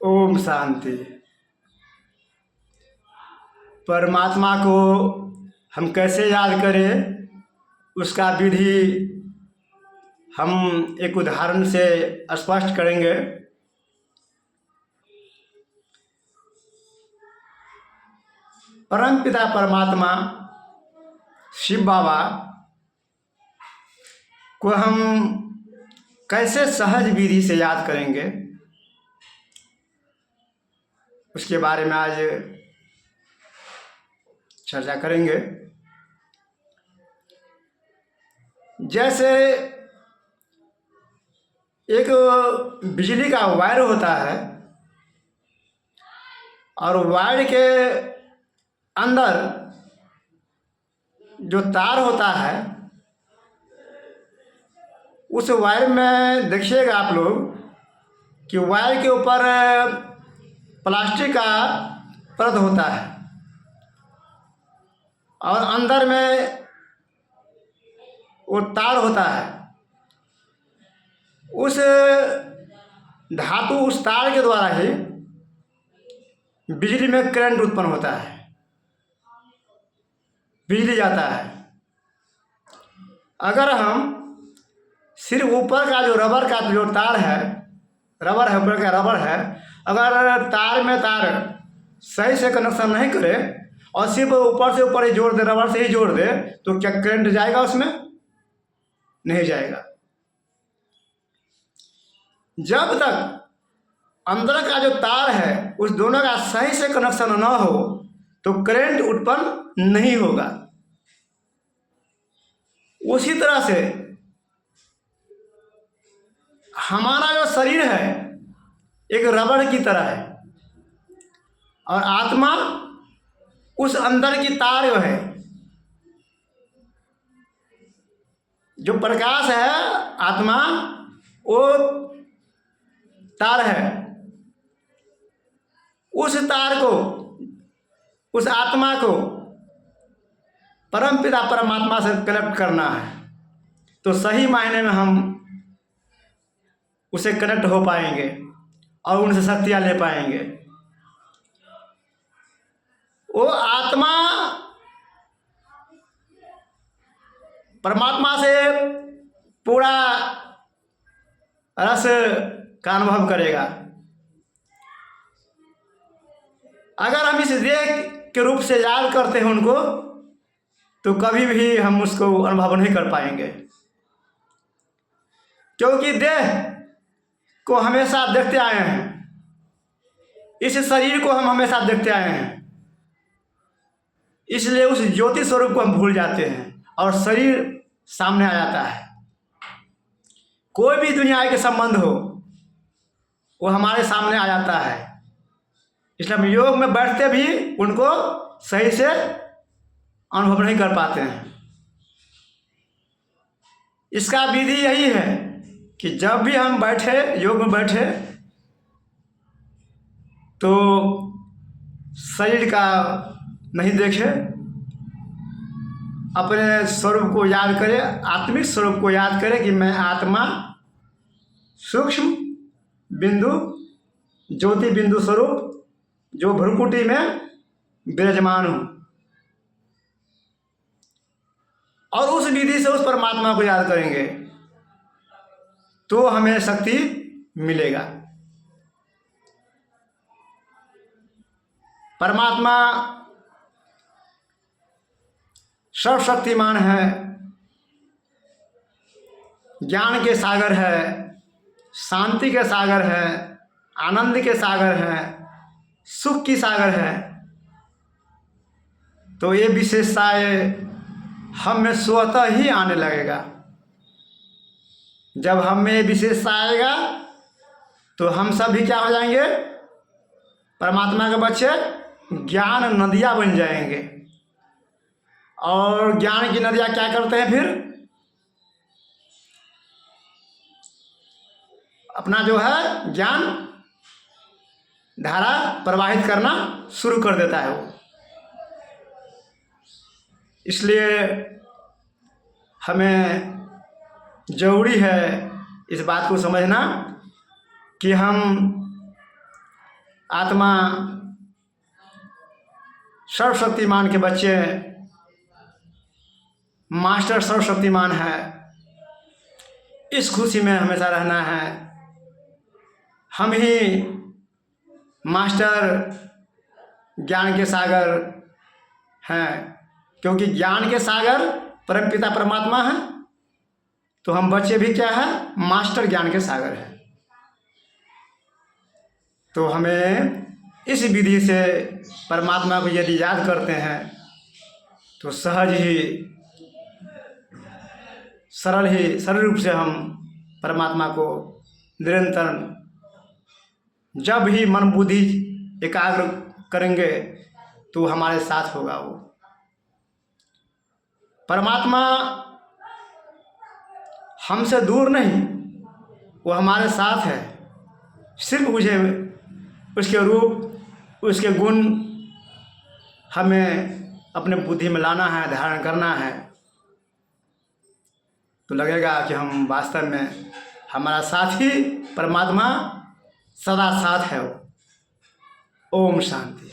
ओम शांति। परमात्मा को हम कैसे याद करें, उसका विधि हम एक उदाहरण से स्पष्ट करेंगे। परमपिता परमात्मा शिव बाबा को हम कैसे सहज विधि से याद करेंगे, उसके बारे में आज चर्चा करेंगे। जैसे एक बिजली का वायर होता है और वायर के अंदर जो तार होता है, उस वायर में देखिएगा आप लोग कि वायर के ऊपर प्लास्टिक का परत होता है और अंदर में वो तार होता है। उस धातु, उस तार के द्वारा ही बिजली में करंट उत्पन्न होता है, बिजली जाता है। अगर हम सिर्फ ऊपर का जो रबर का जो तार है, रबर है, ऊपर का रबर है, अगर तार में तार सही से कनेक्शन नहीं करे और सिर्फ ऊपर से ऊपर ही जोड़ दे, रबर से ही जोड़ दे, तो क्या करंट जाएगा? उसमें नहीं जाएगा। जब तक अंदर का जो तार है उस दोनों का सही से कनेक्शन न हो तो करंट उत्पन्न नहीं होगा। उसी तरह से हमारा जो शरीर है एक रबड़ की तरह है और आत्मा उस अंदर की तार जो है, जो प्रकाश है, आत्मा वो तार है। उस तार को, उस आत्मा को परमपिता परमात्मा से कनेक्ट करना है तो सही मायने में हम उसे कनेक्ट हो पाएंगे और उनसे शक्तियाँ ले पाएंगे। वो आत्मा परमात्मा से पूरा रस का अनुभव करेगा। अगर हम इस देह के रूप से याद करते हैं उनको, तो कभी भी हम उसको अनुभव नहीं कर पाएंगे, क्योंकि देह को हमेशा देखते आए हैं, इस शरीर को हम हमेशा देखते आए हैं, इसलिए उस ज्योति स्वरूप को हम भूल जाते हैं और शरीर सामने आ जाता है। कोई भी दुनिया के संबंध हो वो हमारे सामने आ जाता है, इसलिए हम योग में बैठते भी उनको सही से अनुभव नहीं कर पाते हैं। इसका विधि यही है कि जब भी हम बैठे, योग में बैठे, तो शरीर का नहीं देखे, अपने स्वरूप को याद करें, आत्मिक स्वरूप को याद करें कि मैं आत्मा सूक्ष्म बिंदु, ज्योति बिंदु स्वरूप जो भ्रुकुटी में विराजमान हूँ। और उस विधि से उस परमात्मा को याद करेंगे तो हमें शक्ति मिलेगा। परमात्मा सर्वशक्तिमान है, ज्ञान के सागर है, शांति के सागर है, आनंद के सागर है, सुख की सागर है। तो ये विशेषताएं हम में स्वतः ही आने लगेगा। जब हम में विशेषता आएगा तो हम सब भी क्या हो जाएंगे? परमात्मा के बच्चे, ज्ञान नदियाँ बन जाएंगे। और ज्ञान की नदियाँ क्या करते हैं? फिर अपना जो है ज्ञान धारा प्रवाहित करना शुरू कर देता है वो। इसलिए हमें ज़रूरी है इस बात को समझना कि हम आत्मा सर्वशक्तिमान के बच्चे, मास्टर सर्वशक्तिमान है। इस खुशी में हमेशा रहना है। हम ही मास्टर ज्ञान के सागर हैं, क्योंकि ज्ञान के सागर परमपिता परमात्मा है। तो हम बच्चे भी क्या है? मास्टर ज्ञान के सागर हैं। तो हमें इस विधि से परमात्मा को यदि याद करते हैं तो सहज ही सरल रूप से हम परमात्मा को निरंतर, जब ही मन बुद्धि एकाग्र करेंगे तो हमारे साथ होगा। वो परमात्मा हमसे दूर नहीं, वो हमारे साथ है। सिर्फ मुझे उसके रूप, उसके गुण हमें अपने बुद्धि में लाना है, धारण करना है। तो लगेगा कि हम वास्तव में, हमारा साथी परमात्मा सदा साथ है। ओम शांति।